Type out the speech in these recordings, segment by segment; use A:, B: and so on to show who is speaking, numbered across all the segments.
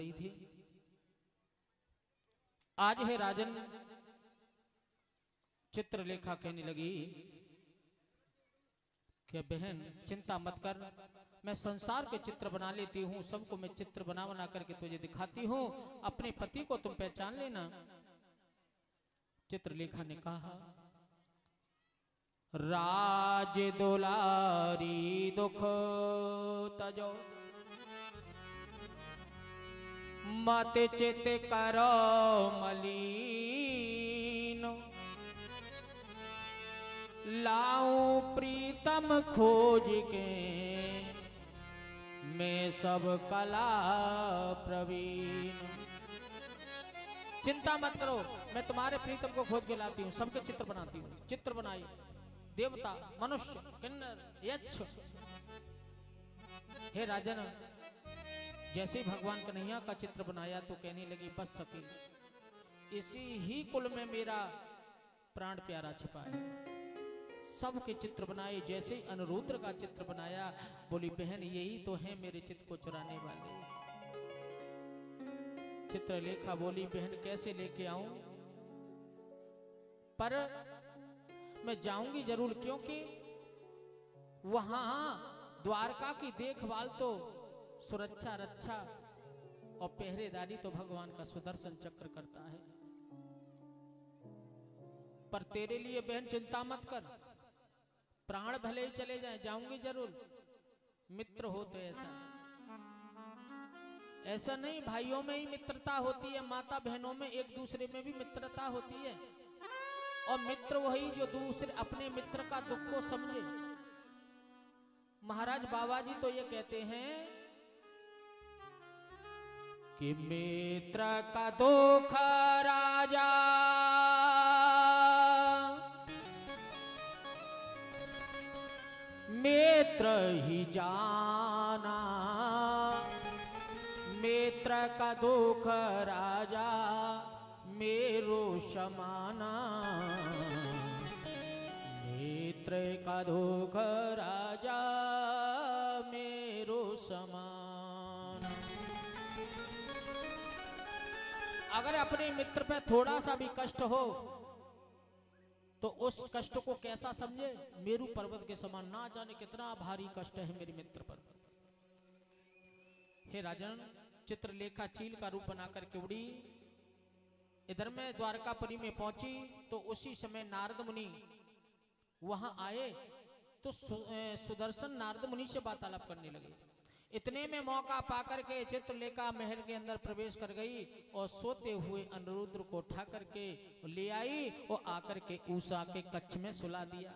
A: रही थी। आज है राजन चित्रलेखा कहने लगी कि बहन चिंता मत कर, मैं संसार के चित्र बना लेती हूँ, सबको मैं चित्र बना बना करके तुझे दिखाती हूँ, अपने पति को तुम पहचान लेना। चित्रलेखा ने कहा, राज दुलारी दुख तजो, मत चित करो मलीन, लाऊं प्रीतम खोज के मैं सब कला प्रवीण। चिंता मत करो, मैं तुम्हारे प्रीतम को खोज के लाती हूँ, सबके चित्र बनाती हूँ। चित्र बनाई, देवता, मनुष्य, किन्नर, यक्ष। हे राजन, जैसे ही भगवान कन्हैया का चित्र बनाया तो कहने लगी बस सकी, इसी ही कुल में मेरा प्राण प्यारा छिपा है। सबके चित्र बनाए, जैसे ही अनुरुद्र का चित्र बनाया, बोली बहन यही तो है मेरे चित्त को चुराने वाले। चित्रलेखा बोली बहन कैसे लेके आऊं, पर मैं जाऊंगी जरूर, क्योंकि वहां द्वारका की देखभाल तो सुरक्षा रक्षा और पहरेदारी तो भगवान का सुदर्शन चक्र करता है। पर तेरे लिए बहन चिंता मत कर, प्राण भले ही चले जाएं, जाऊंगी जरूर। मित्र हो तो ऐसा नहीं, भाइयों में ही मित्रता होती है, माता बहनों में एक दूसरे में भी मित्रता होती है। और मित्र वही जो दूसरे अपने मित्र का दुख को समझे। महाराज बाबा जी तो ये कहते हैं कि मित्र का दुख राजा मित्र ही जाना, मित्र का दुख राजा मेरो समाना, मित्र का दुख राजा मेरो समान। अगर अपने मित्र पे थोड़ा सा भी कष्ट हो तो उस कष्ट को कैसा समझे, मेरू पर्वत के समान, ना जाने कितना भारी कष्ट है मेरे मित्र पर। हे राजन, चित्रलेखा चील का रूप बना करके उड़ी, इधर में द्वारकापुरी में पहुंची तो उसी समय नारद मुनि वहां आए तो सुदर्शन नारद मुनि से वार्तालाप करने लगे। इतने में मौका पाकर के चित्रलेखा महल के अंदर प्रवेश कर गई और सोते हुए अनुरुद्र को उठा करके ले आई और आकर के उषा के कक्ष में सुला दिया।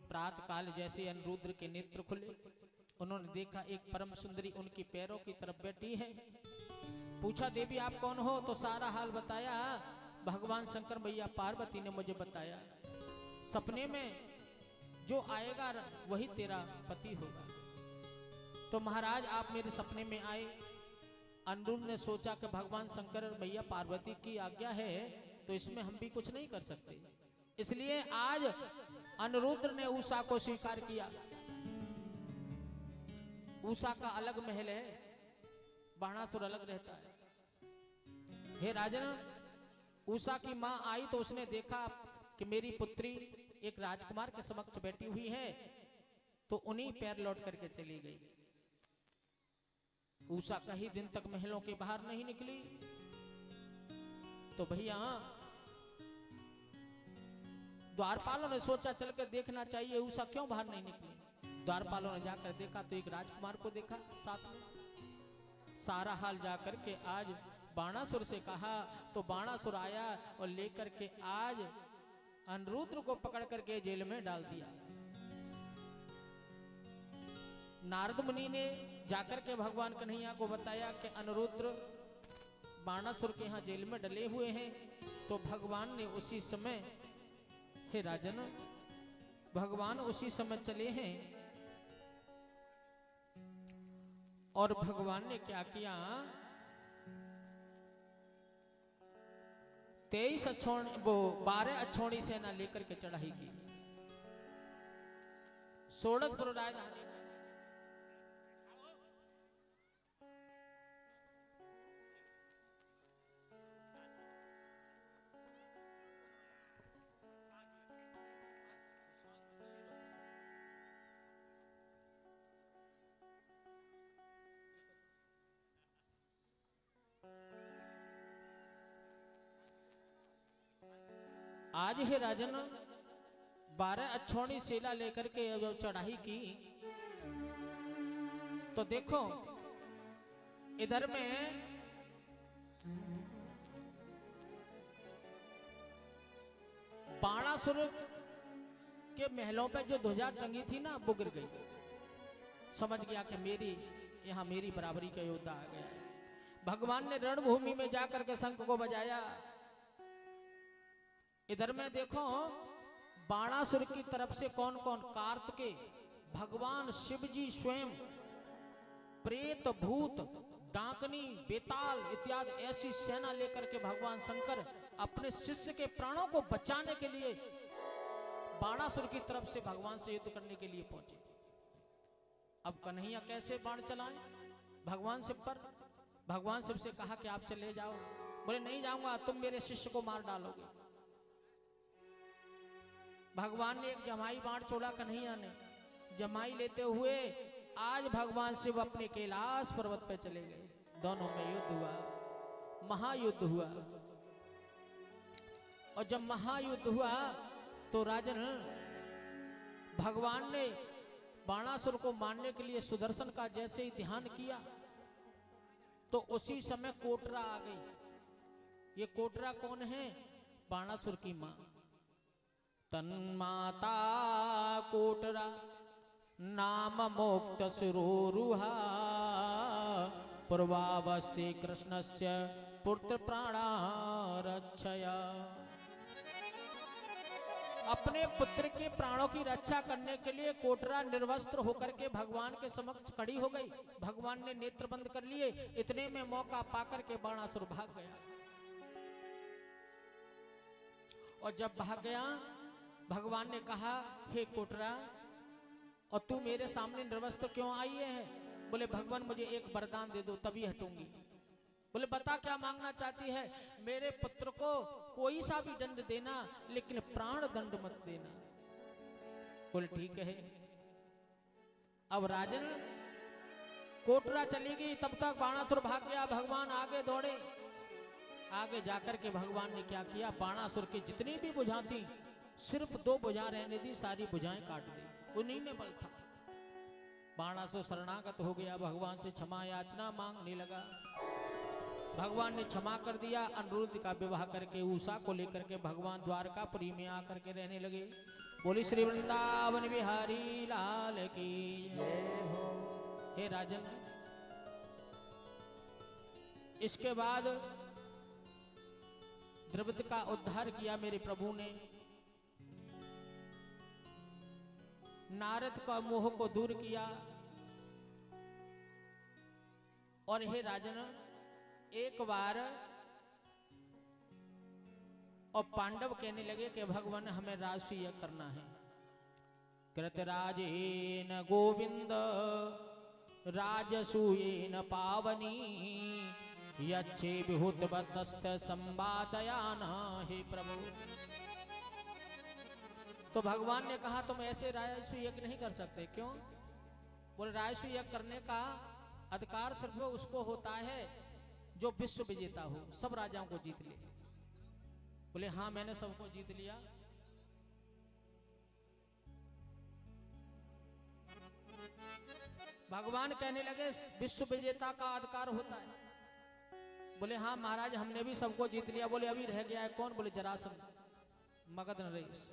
A: प्रातः काल जैसे अनुरुद्र के नेत्र खुले, उन्होंने देखा एक परम सुंदरी उनकी पैरों की तरफ बैठी है। पूछा देवी आप कौन हो, तो सारा हाल बताया। भगवान शंकर मैया पार्वती ने मुझे बताया, सपने में जो आएगा वही तेरा पति होगा। तो महाराज आप मेरे सपने में आए। अनुरुद्र ने सोचा कि भगवान शंकर मैया पार्वती की आज्ञा है तो इसमें हम भी कुछ नहीं कर सकते, इसलिए आज अनुरुद्र ने उषा को स्वीकार किया। उषा का अलग महल है, बाणासुर अलग रहता है। हे राजन, उषा की मां आई तो उसने देखा कि मेरी पुत्री एक राजकुमार के समक्ष बैठी हुई है, तो उन्हीं पैर लौट करके चली गई। उषा कई दिन तक महलों के बाहर नहीं निकली। तो भैया द्वारपालों ने सोचा चलकर देखना चाहिए उषा क्यों बाहर नहीं निकली। द्वारपालों ने जाकर देखा तो एक राजकुमार को देखा साथ में। सारा हाल जाकर के आज बाणासुर से कहा तो बाणासुर आया और लेकर के आज अनुरुद्र को पकड़ करके जेल में डाल दिया। नारद मुनि ने जाकर के भगवान कन्हैया को बताया कि अनुरुद्र बाणासुर के यहाँ जेल में डले हुए हैं। तो भगवान ने उसी समय, हे राजन, भगवान उसी समय चले हैं और भगवान ने क्या किया, 12 अक्षौणी सेना लेकर के चढ़ाई की। सोड़कपुर राजधानी आज हे राजन 12 अक्षौणी सेला लेकर के जब चढ़ाई की तो देखो इधर में बाणासुर के महलों पे जो ध्वजा टंगी थी ना वो गिर गई। समझ गया कि यहां मेरी बराबरी का योद्धा आ गया। भगवान ने रणभूमि में जाकर के शंख को बजाया। इधर में देखो बाणासुर की तरफ से कौन कौन, कार्तिकेय, भगवान शिव जी स्वयं, प्रेत, भूत, डाकनी, बेताल इत्यादि ऐसी सेना लेकर के भगवान शंकर अपने शिष्य के प्राणों को बचाने के लिए बाणासुर की तरफ से भगवान से युद्ध करने के लिए पहुंचे। अब कन्हैया कैसे बाण चलाएं? भगवान शिव पर। भगवान शिव से कहा कि आप चले जाओ। बोले नहीं जाऊंगा, तुम मेरे शिष्य को मार डालोगे। भगवान ने एक जमाई बाण छोड़ा कन्हैया ने। जमाई लेते हुए आज भगवान शिव अपने कैलाश पर्वत पर चले गए। दोनों में युद्ध हुआ, महायुद्ध हुआ। और जब महायुद्ध हुआ तो राजन भगवान ने बाणासुर को मारने के लिए सुदर्शन का जैसे ही ध्यान किया तो उसी समय कोटरा आ गई। ये कोटरा कौन है? बाणासुर की मां तन्माता कोटरा नाम मोक्त सुरोरुहा पूर्वावस्थे कृष्णस्य पुत्र प्राणा रक्षया। अपने पुत्र के प्राणों की रक्षा करने के लिए कोटरा निर्वस्त्र होकर के भगवान के समक्ष खड़ी हो गई। भगवान ने नेत्र बंद कर लिए। इतने में मौका पाकर के बाणासुर भाग गया। और जब भाग गया भगवान ने कहा, हे कोटरा, और तू मेरे सामने निर्वस्त्र क्यों आई है? बोले भगवान मुझे एक वरदान दे दो तभी हटूंगी। बोले बता क्या मांगना चाहती है? मेरे पुत्र को कोई सा भी दंड देना लेकिन प्राण दंड मत देना। बोले ठीक है। अब राजन कोटरा चली गई, तब तक बाणासुर भाग गया। भगवान आगे दौड़े। आगे जाकर के भगवान ने क्या किया, बाणासुर की जितनी भी भुजा थी सिर्फ 2 भुजा रहने दी, सारी भुजाएं काट दी। उन्हीं में बल था। बाणासुर शरणागत हो गया, भगवान से क्षमा याचना मांगने लगा। भगवान ने क्षमा कर दिया। अनुरुद्ध का विवाह करके उषा को लेकर के भगवान द्वारकापुरी में आकर के रहने लगे। बोली श्री वृंदावन बिहारी लाल की जय हो। हे राजन, इसके बाद द्रविड़ का उद्धार किया मेरे प्रभु ने। नारद का मोह को दूर किया। और हे राजन, एक बार और पांडव कहने लगे कि भगवान हमें राजसूय करना है। कृतराजेन गोविंद राजसूयेन पावनी यच्छे विहुत बदस्त संवादयाना। हे प्रभु, तो भगवान ने कहा तुम ऐसे राजसूय नहीं कर सकते। क्यों? बोले राजसूय करने का अधिकार सिर्फ उसको होता है जो विश्व विजेता हो, सब राजाओं को जीत ले। बोले हाँ मैंने सबको जीत लिया। भगवान कहने लगे विश्व विजेता का अधिकार होता है। बोले हाँ महाराज हमने भी सबको जीत लिया। बोले अभी रह गया है कौन? बोले जरासंध, मगध नरेश।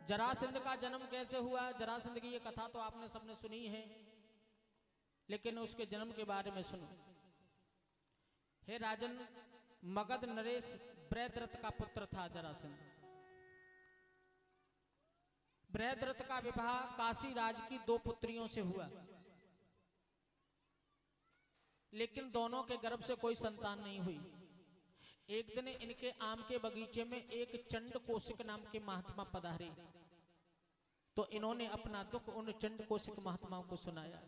A: जरासंध का जन्म कैसे हुआ? जरासंध की ये कथा तो आपने सबने सुनी है, लेकिन उसके जन्म के बारे में सुनो। हे राजन, मगध नरेश बृहद्रथ का पुत्र था जरासंध। बृहद्रथ का विवाह काशी राज की 2 पुत्रियों से हुआ, लेकिन दोनों के गर्भ से कोई संतान नहीं हुई। एक दिन इनके आम के बगीचे में एक चंड कौशिक नाम के महात्मा पधारे, तो इन्होंने अपना दुख उन चंड कौशिक महात्माओं को सुनाया।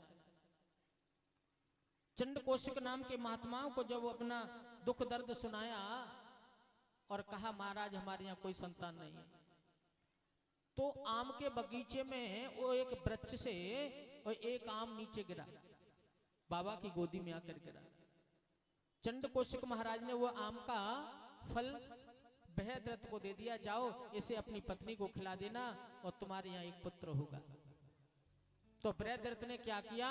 A: चंड कौशिक नाम के महात्माओं को जब अपना दुख दर्द सुनाया और कहा महाराज हमारे यहाँ कोई संतान नहीं है, तो आम के बगीचे में वो एक वृक्ष से और एक आम नीचे गिरा, बाबा की गोदी में आकर गिरा। चंड कौशिक महाराज ने वो आम का फल बृहद्रथ को दे दिया, जाओ इसे अपनी पत्नी को खिला देना और तुम्हारे यहाँ एक पुत्र होगा। तो बृहद्रथ ने क्या किया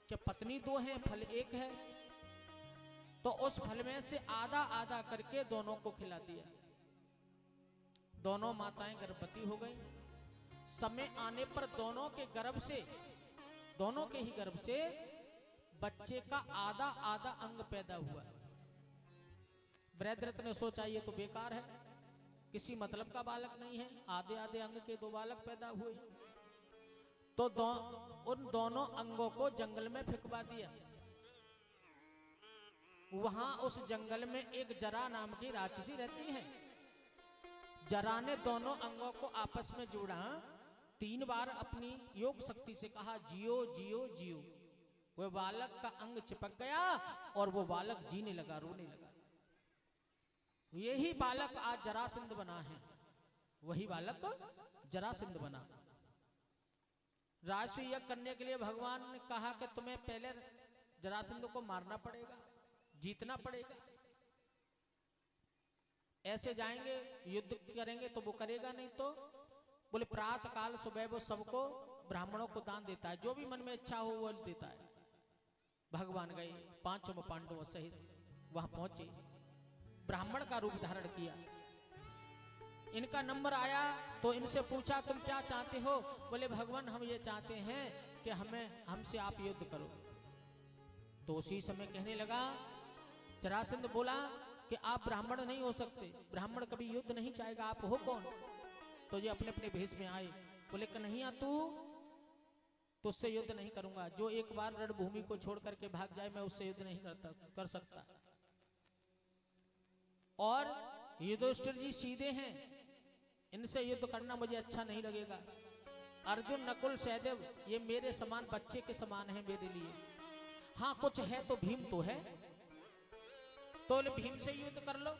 A: कि पत्नी दो है, फल एक है, तो उस फल में से आधा आधा करके दोनों को खिला दिया। दोनों माताएं गर्भवती हो गई। समय आने पर दोनों के गर्भ से, दोनों के ही गर्भ से बच्चे का आधा आधा अंग पैदा हुआ। बृहद्रथ ने सोचा ये तो बेकार है, किसी मतलब का बालक नहीं है, आधे आधे अंग के दो बालक पैदा हुए। तो उन दोनों अंगों को जंगल में फेंकवा दिया। वहां उस जंगल में एक जरा नाम की राक्षसी रहती है। जरा ने दोनों अंगों को आपस में जोड़ा, 3 बार अपनी योग शक्ति से कहा जियो जियो जियो। वह बालक का अंग चिपक गया और वो बालक जीने लगा, रोने लगा। यही बालक आज जरासंध बना है, वही बालक जरासंध बना। राजसूय यज्ञ करने के लिए भगवान ने कहा कि तुम्हें पहले जरासंध को मारना पड़ेगा, जीतना पड़ेगा। ऐसे जाएंगे युद्ध करेंगे तो वो करेगा नहीं। तो बोले प्रातः काल सुबह वो सबको ब्राह्मणों को दान देता है, जो भी मन में इच्छा हो वो देता है। भगवान गए 5 पांडवों सहित वहां पहुंचे, ब्राह्मण का रूप धारण किया। इनका नंबर आया तो इनसे पूछा तुम क्या चाहते हो? बोले भगवान हम ये चाहते हैं कि हमसे आप युद्ध करो। तो उसी समय कहने लगा, जरासंध बोला कि आप ब्राह्मण नहीं हो सकते, ब्राह्मण कभी युद्ध नहीं चाहेगा, आप हो कौन? तो ये अपने अपने भेष में आए। बोले कन्हैया तू तो उससे युद्ध नहीं करूंगा, जो एक बार रणभूमि को छोड़ करके भाग जाए मैं उससे युद्ध नहीं कर सकता। और युधिष्ठिर जी सीधे हैं, इनसे युद्ध करना मुझे अच्छा नहीं लगेगा। अर्जुन नकुल सहदेव ये मेरे समान बच्चे के समान है मेरे लिए। हाँ कुछ है तो भीम तो है, तो भीम से युद्ध कर लो।